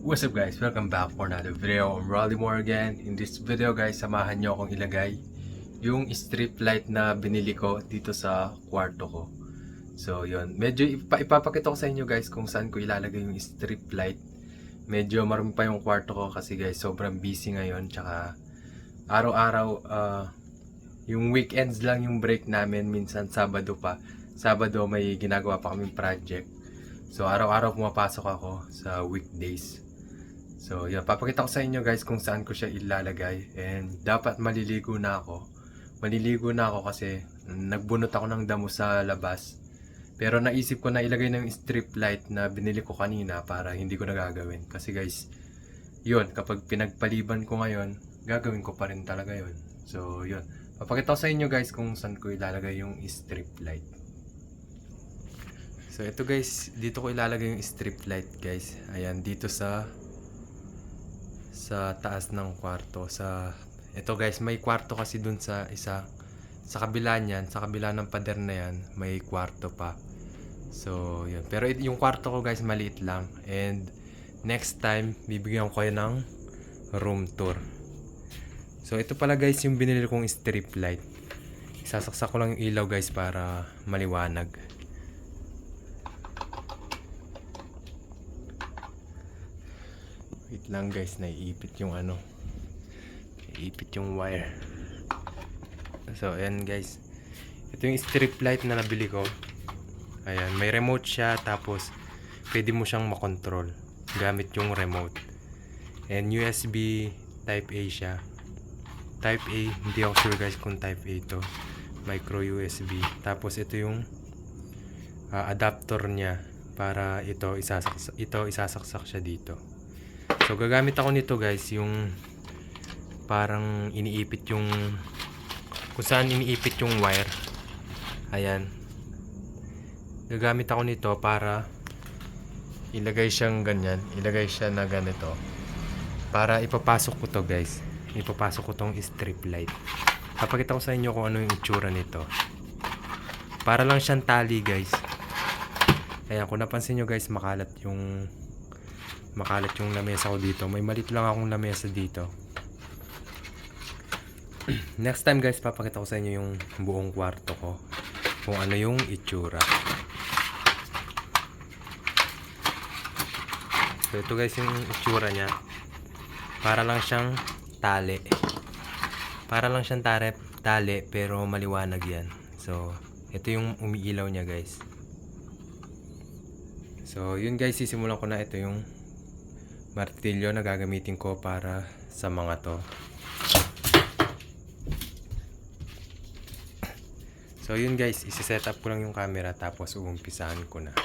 What's up guys? Welcome back for another video. I'm Raleigh Moore again. In this video guys, samahan nyo akong ilagay yung strip light na binili ko dito sa kwarto ko. So yun, medyo ipapakita ko sa inyo guys kung saan ko ilalagay yung strip light. Medyo marami pa yung kwarto ko kasi guys sobrang busy ngayon. Tsaka araw-araw yung weekends lang yung break namin. Minsan Sabado pa. Sabado may ginagawa pa kaming project. So araw-araw pumapasok ako sa weekdays. So yun, papakita ko sa inyo guys kung saan ko siya ilalagay. And dapat maliligo na ako. Maliligo na ako kasi nagbunot ako ng damo sa labas. Pero naisip ko na ilagay ng strip light na binili ko kanina para hindi ko na gagawin. Kasi guys, yun, kapag pinagpaliban ko ngayon, gagawin ko pa rin talaga yun. So yun, papakita ko sa inyo guys kung saan ko ilalagay yung strip light. So ito guys, dito ko ilalagay yung strip light guys. Ayan, dito sa taas ng kwarto. Ito guys, may kwarto kasi dun sa isa. Sa kabila niyan, sa kabila ng pader na yan, may kwarto pa. So yun. Pero yung kwarto ko guys, maliit lang. And next time, bibigyan ko kayo ng room tour. So ito pala guys, yung binili kong strip light. Isasaksak ko lang yung ilaw guys para maliwanag. Wait lang guys, naiipit yung naiipit yung wire. So ayan guys, ito yung strip light na nabili ko. Ayan, may remote siya, tapos pwede mo siyang makontrol gamit yung remote. And USB type A siya. Type A, hindi ako sure guys kung type A to. Micro USB. Tapos ito yung adapter niya para ito isasaksak siya dito. So gagamit ako nito guys, yung parang iniipit yung kung saan iniipit yung wire. Ayan. Gagamit ako nito para ilagay siyang ganyan, ilagay siya na ganito. Para ipapasok ko to guys. Ipapasok ko tong strip light. Papakita ko sa inyo kung ano yung itsura nito. Para lang siyang tali guys. Ayan, kung napansin nyo guys, makalat yung lamesa ko dito. May malit lang akong lamesa dito. Next time guys, papakita ko sa inyo yung buong kwarto ko. Kung ano yung itsura. So ito guys yung itsura niya. Para lang siyang tali. Para lang siyang tali pero maliwanag yan. So ito yung umiilaw niya guys. So yun guys, sisimulan ko na. Ito yung martilyo na gagamitin ko para sa mga to. So yun guys, isi-set up ko lang yung camera tapos uumpisahan ko na.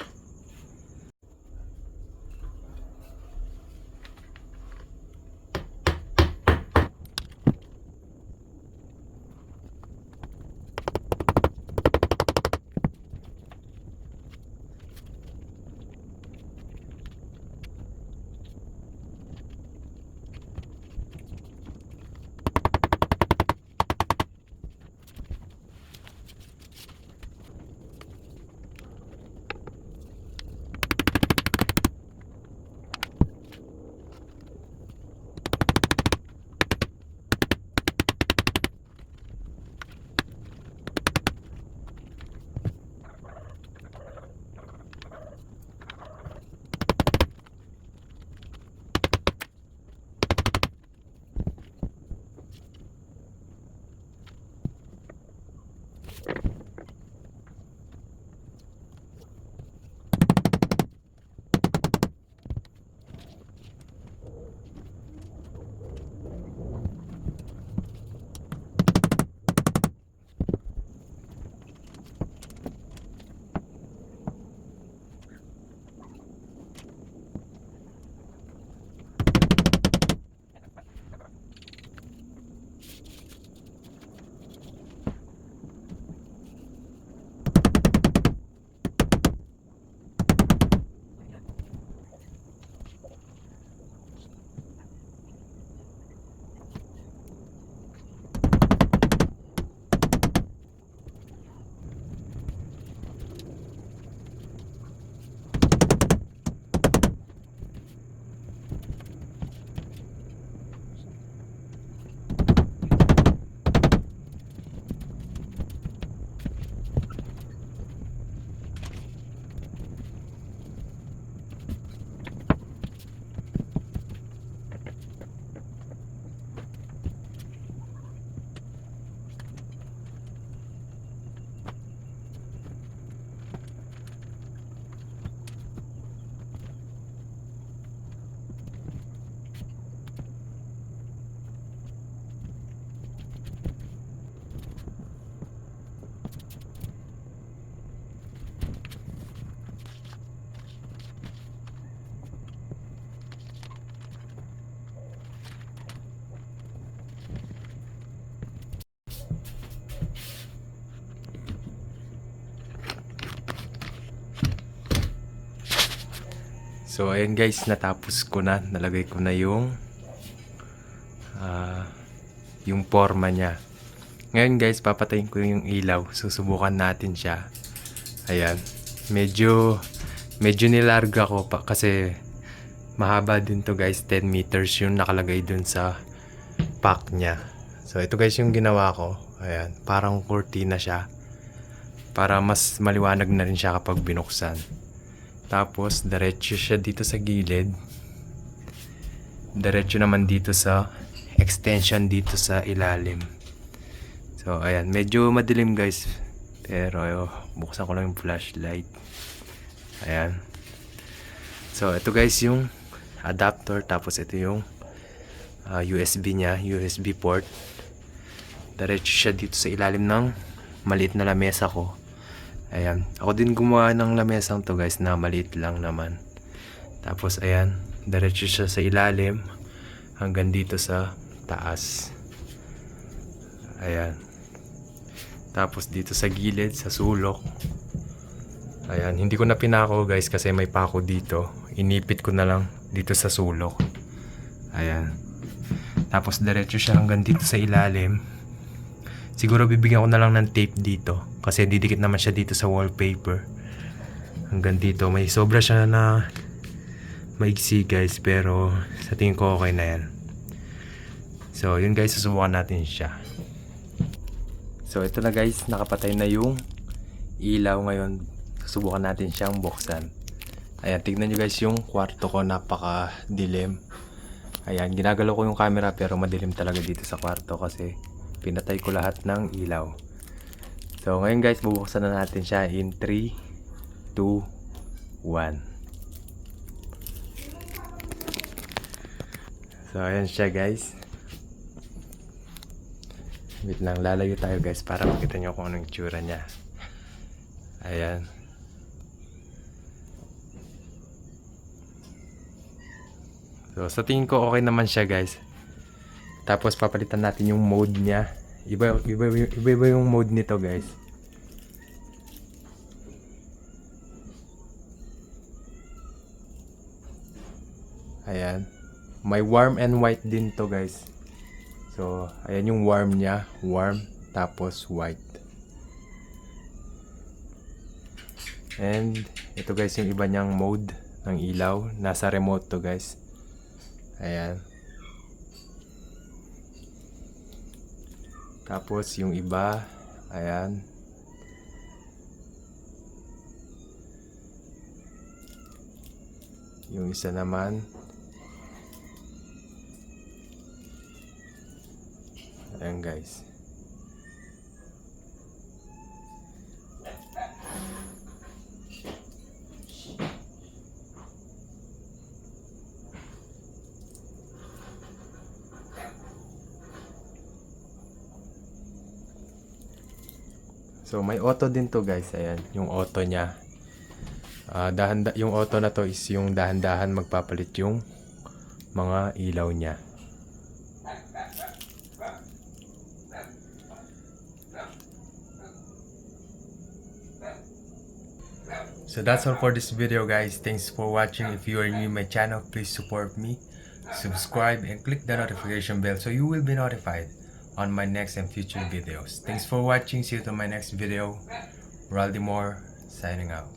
So ayan guys, natapos ko na. Nalagay ko na yung forma niya. Ngayon guys, papatayin ko yung ilaw. Susubukan natin siya. Ayan. Medyo nilarga ko pa kasi mahaba din to guys. 10 meters yung nakalagay dun sa pack niya. So ito guys yung ginawa ko. Ayan. Parang kurtina siya. Para mas maliwanag na rin siya kapag binuksan. Tapos diretso siya dito sa gilid. Diretso naman dito sa extension dito sa ilalim. So ayan, medyo madilim guys. Pero buksan ko lang yung flashlight. Ayan. So ito guys yung adapter, tapos ito yung USB niya, USB port. Diretso siya dito sa ilalim ng maliit na lamesa ko. Ayan. Ako din gumawa ng lamesang to guys na maliit lang naman. Tapos ayan, diretso siya sa ilalim hanggang dito sa taas. Ayan. Tapos dito sa gilid, sa sulok. Ayan, hindi ko na pinako guys kasi may pako dito. Inipit ko na lang dito sa sulok. Ayan. Tapos diretso siya hanggang dito sa ilalim. Siguro bibigyan ko na lang ng tape dito kasi didikit naman siya dito sa wallpaper. Hanggang dito, may sobra siya na maigsi guys, pero sa tingin ko okay na yan. So yun guys, susubukan natin siya. So ito na guys, nakapatay na yung ilaw ngayon. Susubukan natin siyang buksan. Ayan, tignan nyo guys yung kwarto ko, napaka dilim. Ayan, ginagalaw ko yung camera pero madilim talaga dito sa kwarto kasi pinatay ko lahat ng ilaw. So ngayon guys, bubuksan na natin siya in 3, 2, 1. So ayan siya guys. Wait lang, lalayo tayo guys para makita nyo kung anong itsura niya. Ayan. So sa tingin ko okay naman siya guys. Tapos papalitan natin yung mode niya. Iba yung mode nito guys. Ayan. May warm and white din to guys. So, ayan yung warm niya. Warm, tapos white. And, ito guys yung iba niyang mode ng ilaw. Nasa remote to guys. Ayan. Tapos, yung iba, ayan. Yung isa naman. Ayan guys. So may auto din to guys. Ayan, yung auto niya. Yung auto na to is yung dahan-dahan magpapalit yung mga ilaw niya. So that's all for this video guys. Thanks for watching. If you are new to my channel, please support me. Subscribe and click the notification bell so you will be notified on my next and future videos. Thanks for watching. See you to my next video. Raldimore signing out.